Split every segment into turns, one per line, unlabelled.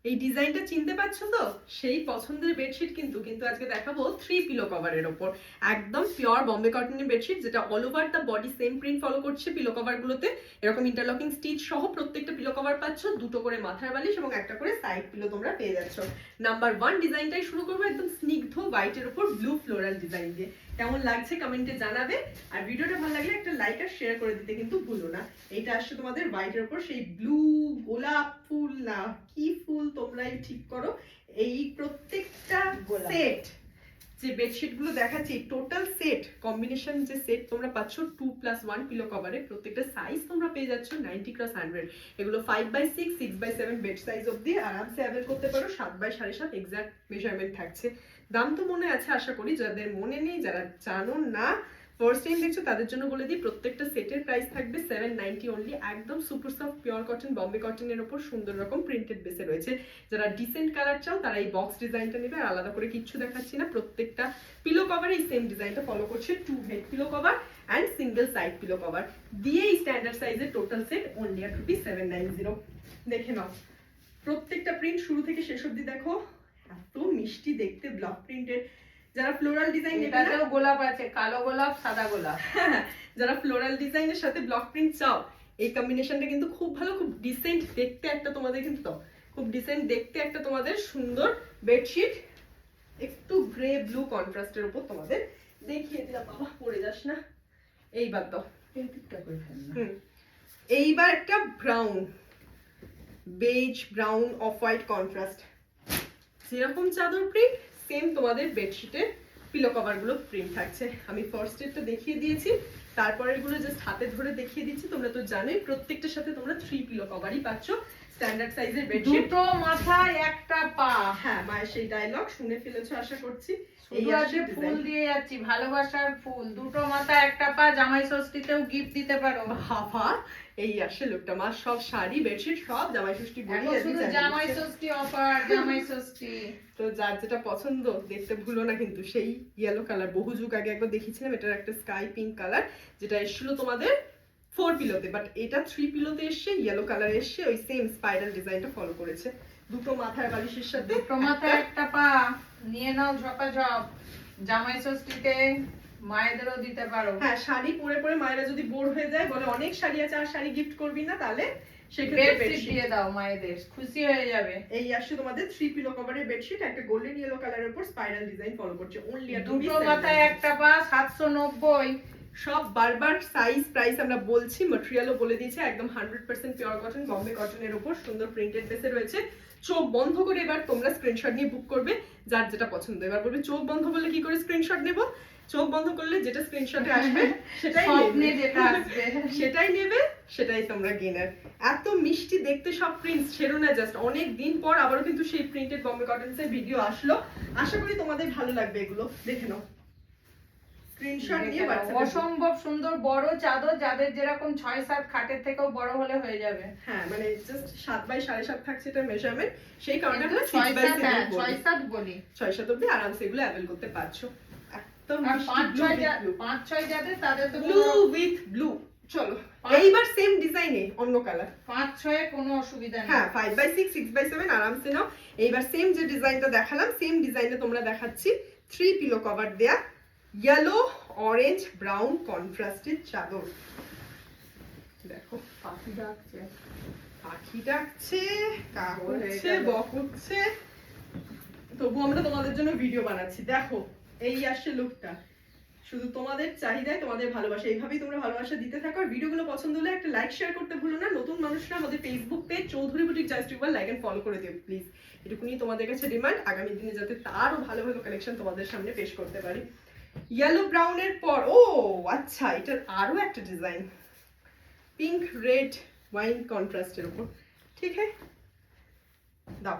এই ডিজাইনটা চিনতে পারছো তো? সেই পছন্দের বেডশিট কিন্তু আজকে দেখাবো 3 পিলো কভারের ওপর। একদম পিওর বম্বে কটনের বেডশিট, যেটা all over the body same print follow করছে। পিলো কভার গুলোতে এরকম ইন্টারলকিং স্টিচ সহ প্রত্যেকটা পিলো কভার পাচ্ছ, দুটো করে মাথার বালিশ এবং একটা করে সাইড পিলো তোমরা পেয়ে যাচ্ছ। নাম্বার 1 ডিজাইনটাই শুরু করবো একদম স্নিগ্ধ হোয়াইটের উপর ব্লু ফ্লোরাল ডিজাইন দিয়ে। কেমন লাগছে কমেন্টে জানাবে, আর ভিডিওটা ভালো লাগলে একটা লাইক আর শেয়ার করে দিতে কিন্তু ভুলো না। এটা আসছে তোমাদের হোয়াইটের উপর সেই ব্লু গোলাপ ফুল না কি ফুল তোমরাই ঠিক করো। এই প্রত্যেকটা সেট যে বেডশিট গুলো দেখাচ্ছি, টোটাল সেট কম্বিনেশন যে সেট তোমরা পাচ্ছ 2+1 পিলো কভারে। প্রত্যেকটা সাইজ তোমরা পেয়ে যাচ্ছ 90x100। এগুলো 5x6 6x7 বেড সাইজ অবধি আরামসে অ্যাভেল করতে পারো। 7x7.5 এক্সাক্ট মেজারমেন্ট থাকছে। দাম তো মনে আছে আশা করি, যাদের মনে নেই, যারা জানো না, ফার্স্ট টাইম দেখছো তাদের জন্য বলে দিই, প্রত্যেকটা সেটের প্রাইস থাকবে 790 অনলি। একদম super soft pure cotton Bombay কটনের উপর সুন্দর রকম প্রিন্টেড বেসে রয়েছে। যারা ডিসেন্ট কালার চাও তারা এই বক্স ডিজাইনটা নেবে, আর আলাদা করে কিচ্ছু দেখাচ্ছি না। প্রত্যেকটা পিলো কভারে এই সেম ডিজাইনটা ফলো করছে, 2 head pillow cover and single side pillow cover দিয়ে এই স্ট্যান্ডার্ড সাইজের total set only at rupees 790। দেখে নাও প্রত্যেকটা প্রিন্ট শুরু থেকে শেষ অবধি দেখো, এত মিষ্টি দেখতে ব্লক প্রিন্টেড। যারা ফ্লোরাল ডিজাইন নেবে না,
গোলাপ আছে, কালো গোলাপ, সাদা গোলাপ,
যারা ফ্লোরাল ডিজাইনের সাথে ব্লক প্রিন্ট চাও, এই কম্বিনেশনটা কিন্তু খুব ভালো, খুব ডিসেন্ট দেখতে একটা তোমাদের, কিন্তু খুব ডিসেন্ট দেখতে একটা তোমাদের সুন্দর বেডশিট। একটু গ্রে ব্লু কন্ট্রাস্টের উপর তোমাদের দেখিয়ে দিলাম, বাবা পড়ে যাস না। এইবার তো এইবার একটা brown, beige brown off white contrast, যেরকম চাদর প্রিন্ট সেম তোমাদের বেডশিটের পিলো কভার গুলো প্রিন্ট থাকছে। আমি ফার্স্ট এরটা দেখিয়ে দিয়েছি, তারপরের গুলো জাস্ট হাতে ধরে দেখিয়ে দিচ্ছি। তোমরা তো জানোই প্রত্যেকটার সাথে তোমরা 3 পিলো কভারই পাচ্ছ। স্ট্যান্ডার্ড সাইজের বেডশিট,
দুটো মাথায় একটা পা।
হ্যাঁ, মায়ের সেই ডায়লগ শুনে ফেলেছো আশা করছি।
এই আসে ফুল দিয়ে যাচ্ছি, ভালোবাসার ফুল, দুটো মাথা একটা পা। জামাই ষষ্ঠীতেও গিফট দিতে পারো।
বাবা এই আসে লোকটা, মা সব শাড়ি বেডশিট সব জামাই ষষ্ঠী বলি,
শুধু জামাই ষষ্ঠী অফার, জামাই ষষ্ঠী।
তো যার যেটা পছন্দ দেখতে ভুলো না কিন্তু। সেই ইয়েলো কালার বহু যুগ আগে একবার দেখিয়েছিলাম, এটার একটা স্কাই পিঙ্ক কালার, যেটা এসেছিল তোমাদের 4 পিলোতে, বাট এটা 3 পিলোতে এসছে, ইয়েলো কালার এসছে, ওই সেম স্পাইরাল ডিজাইনটা ফলো করেছে। দুটো মাথার বালিশের সাথে
দুটো মাথায় একটা পা নিয়ে নাও ঝপাঝপ। জামাই ষষ্ঠীতে মায়েদেরও দিতে পারো।
হ্যাঁ, শাড়ি পরে পরে মায়েরা যদি বোর হয়ে যায়, বলে অনেক শাড়ি আছে আর শাড়ি গিফট করবি না, তাহলে সেক্ষেত্রে
বেডশিট দিয়ে দাও, মায়েদের খুশি হয়ে যাবে।
এই আসছে তোমাদের 3 পিলো কভারের বেডশিট, একটা গোল্ডেন ইয়েলো কালারের উপর স্পাইরাল ডিজাইন ফলো করছে। অনলি
দুটো মাথায় একটা পা, 790।
সব বারবার সাইজ প্রাইস আমরা বলছি, ম্যাটেরিয়ালও বলে দিয়েছে, একদম 100% পিওর কটন বম্বে কটনের উপর সুন্দর প্রিন্টেড বেসে রয়েছে। চোখ বন্ধ করে এবার তোমরা স্ক্রিনশট নিয়ে বুক করবে, যার যেটা পছন্দ। এবার বলবে চোখ বন্ধ করলে কি করে স্ক্রিনশট নেব? চোখ বন্ধ করলে যেটা স্ক্রিনশটে আসবে সেটাই
স্বপ্নে যেটা আসবে
সেটাই নেবে, সেটাই তোমরা গেনার। এত মিষ্টি দেখতে সব প্রিন্টস ছেড়ো না, জাস্ট অনেক দিন পর আবারও কিন্তু সেই প্রিন্টেড বম্বে কটনসের ভিডিও আসলো। আশা করি তোমাদের ভালো লাগবে, এগুলো দেখে নাও, স্ক্রিনশট নিয়ে WhatsApp।
অসম্ভব সুন্দর বড় চাদর, যাদের যেরকম 6-7 খাটের থেকেও বড় হলে হয়ে যাবে।
হ্যাঁ, মানে জাস্ট 7x7.5 থাকছে এটা মেজারমেন্ট, সেই কারণে আমরা
6-7 বলি,
6-7 অবধি আরামসে এগুলো অ্যাভেল করতে পারছো। একদম
5-6 যাদের, তাদের তো
ব্লু উইথ ব্লু। চলো এইবার সেম ডিজাইনে অন্য কালার।
5-6 কোনো অসুবিধা নেই।
হ্যাঁ, 5x6 6x7 আরামসে নাও। এইবার সেম যে ডিজাইনটা দেখালাম, সেম ডিজাইনে তোমরা দেখাচ্ছি 3 পিলো কভার দেয়া ইয়েলো অরেঞ্জ ব্রাউন কন্ট্রাস্টেড চাদর। দেখো
পাখি ডাকছে,
পাখি ডাকছে, কাক হচ্ছে, বক হচ্ছে, তবু আমরা তোমাদের জন্য ভিডিও বানাচ্ছি। দেখো এই আসছে লুকটা, শুধু তোমাদের চাহিদায় তোমাদের ভালোবাসা, এইভাবেই তোমরা ভালোবাসা দিতে থাকো। আর ভিডিওগুলো পছন্দ হলে একটা লাইক শেয়ার করতে ভুলো না। নতুন মানুষরা আমাদের Facebook page Chowdhury boutique just ইউবার লাইক এন্ড ফলো করে দিও প্লিজ, এটুকুনি তোমাদের কাছে ডিমান্ড। আগামী দিনে যাতে তারও ভালো ভালো কালেকশন তোমাদের সামনে পেশ করতে পারি। ইয়েলো ব্রাউনের পর ও আচ্ছা, এটার আরো একটা ডিজাইন পিঙ্ক রেড ওয়াইন কন্ট্রাস্টের উপর। ঠিক আছে, দাও।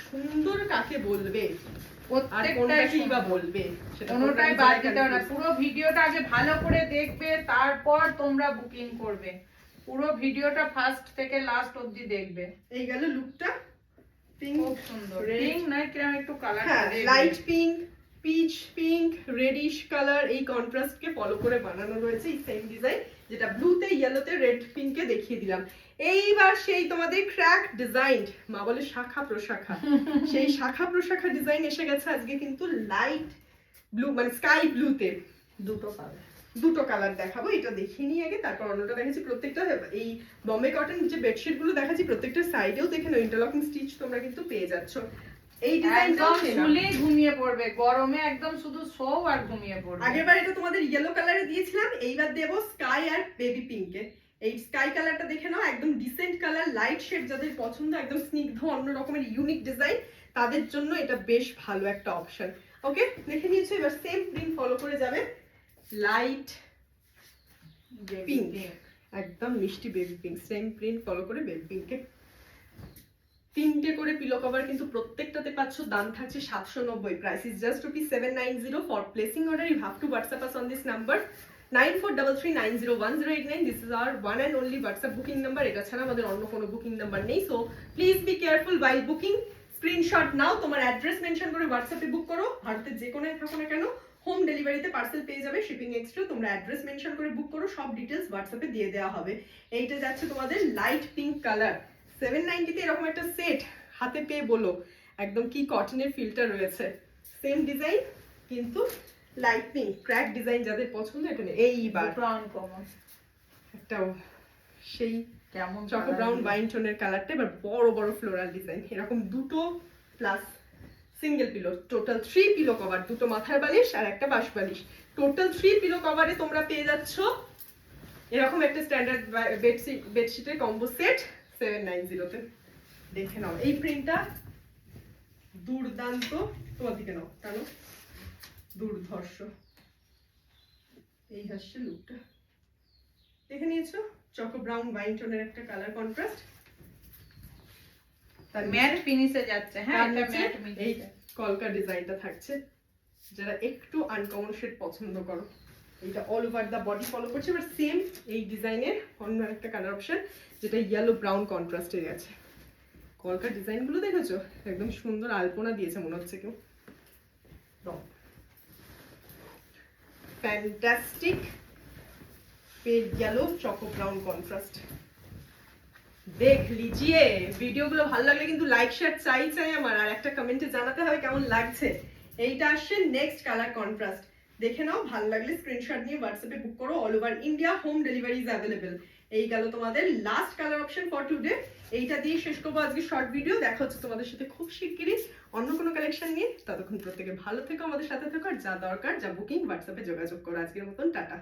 সুন্দর কাকে বলবে, আর কোনটাকেই বা বলবে, সেটা
কোনটাই বাদ দিতে হবে না। পুরো ভিডিওটা আগে ভালো করে দেখবে, তারপর তোমরা বুকিং করবে। পুরো ভিডিওটা ফার্স্ট থেকে লাস্ট অবধি দেখবে।
এই গেল লুকটা, পিঙ্ক
খুব সুন্দর। পিঙ্ক না, কিরকম একটু colour,
light pink, pitch pink, radish colour, এই কন্ট্রাস্টকে ফলো করে বানানো রয়েছে এই সেম ডিজাইন। যেটা ব্লুতে ইয়েলোতে রেড পিঙ্কে দেখিয়ে দিলাম। এইবার সেই তোমাদের ক্র্যাক ডিজাইন, মা বলে শাখা প্রশাখা, সেই শাখা প্রশাখা ডিজাইন এসে গেছে আজকে কিন্তু লাইট ব্লু মানে স্কাই ব্লুতে। দুটো কালার দেখাবো, এটা দেখিয়ে নিই আগে, তারপর অন্যটা দেখাচ্ছি। প্রত্যেকটা এই বম্বে কটন যে বেডশিট গুলো দেখাচ্ছি প্রত্যেকটা সাইডেও দেখে নাও ইন্টারলকিং স্টিচ তোমরা কিন্তু পেয়ে যাচ্ছ। এই ডিজাইনটাও
শুলে ঘুমিয়ে পড়বে, গরমে একদম শুধু শো আর ঘুমিয়ে পড়বে।
আগেরবার এটা তোমাদের ইয়েলো কালারে দিয়েছিলাম, এইবার দেবো স্কাই আর বেবি পিঙ্কে। এই স্কাই কালারটা দেখে নাও, একদম ডিসেন্ট কালার, লাইট শেড যাদের পছন্দ, একদম স্নিগ্ধ অন্য রকমের ইউনিক ডিজাইন, তাদের জন্য এটা বেশ ভালো একটা অপশন। ওকে, দেখে নিয়েছো। এবার সেম প্রিন্ট ফলো করে যাবে, লাইট পিঙ্ক, একদম মিষ্টি baby pink, same print follow করে বেবি পিঙ্কে। তিনটে করে পিলো কভার কিন্তু প্রত্যেকটাতে পাচ্ছ, দাম থাকছে 790, price is just ₹790। For placing order you have to WhatsApp us on this number 9433901089। This is our one and only WhatsApp booking number. এটা ছাড়া আমাদের অন্য কোনো বুকিং নাম্বার নেই। So please be careful while booking. Screenshot নাও, তোমার address mention করে হোয়াটসঅ্যাপে বুক করো। ভারতের যে কোনায় থাকো না কেন হোম ডেলিভারিতে পার্সেল পেয়ে যাবে, শিপিং এক্সট্রা। তোমরা অ্যাড্রেস মেনশন করে বুক করো, সব ডিটেলস হোয়াটসঅ্যাপে দিয়ে দেওয়া হবে। এইটা যাচ্ছে তোমাদের লাইট পিঙ্ক কালার, 790 এরকম একটা সেট হাতে পেয়ে বলো একদম কি কটনের ফিল্টার রয়েছে। সেম ডিজাইন কিন্তু লাইট পিঙ্ক, ক্র্যাক ডিজাইন যাদের পছন্দ এখানে। এইবার
ব্রাউন কমন
একটা সেই
কেমন
চকো ব্রাউন ওয়াইন টোনের কালারটা, এবার বড় বড় ফ্লোরাল ডিজাইন, এরকম দুটো plus single pillow, total 3 pillow cover, দুটো মাথার বালিশ আর একটা বাস বালিশ। টোটাল 3 পিলো কভারে তোমরা পেয়ে যাচ্ছ এরকম একটা স্ট্যান্ডার্ড বেডশিটের কম্বো সেট 790 তে। দেখে নাও এই প্রিন্টটা দুর্দান্ত, তোমার দিকে নাও কেন দুর্ধর্ষ, এই হচ্ছে লুকটা। দেখে নিয়েছো চকো ব্রাউন ওয়াইন টোনের একটা কালার কন্ট্রাস্ট, তার
ম্যাট ফিনিশে যাচ্ছে। হ্যাঁ, এটা ম্যাট
এই
ফিনিশে।
কলকা ডিজাইনটা থাকছে, যারা একটু আনকমন শেড পছন্দ করো। এটা all over the body follow করছে, বাট সেম এই ডিজাইনের অন্য একটা কালার অপশন যেটা ইয়েলো ব্রাউন কন্ট্রাস্টে গেছে। কলকা ডিজাইনগুলো দেখেছো, একদম সুন্দর আলপনা দিয়েছে মনে হচ্ছে কেউ। ফ্যান্টাস্টিক পেড ইয়েলো চকো ব্রাউন কন্ট্রাস্ট। দেখ লিজিয়ে, ভিডিওগুলো ভালো লাগলে কিন্তু লাইক শেয়ার চাই আমার, আর একটা কমেন্টে জানাতে হবে কেমন লাগছে। এইটা আসছে নেক্সট কালার কন্ট্রাস্ট, দেখে নাও, ভালো লাগলে স্ক্রিনশট নিয়ে হোয়াটসঅ্যাপে বুক করো। All over India home delivery is available. এই গেল তোমাদের last colour option for today. এইটা দিয়ে শেষ করবো আজকে শর্ট ভিডিও। দেখা হচ্ছে তোমাদের সাথে খুব শিগগিরই অন্য কোনো কালেকশন নিয়ে। ততক্ষণ প্রত্যেকে ভালো থেকো, আমাদের সাথে থেকো, আর যা দরকার যা বুকিং হোয়াটসঅ্যাপে যোগাযোগ করো। আজকের মতন টাটা।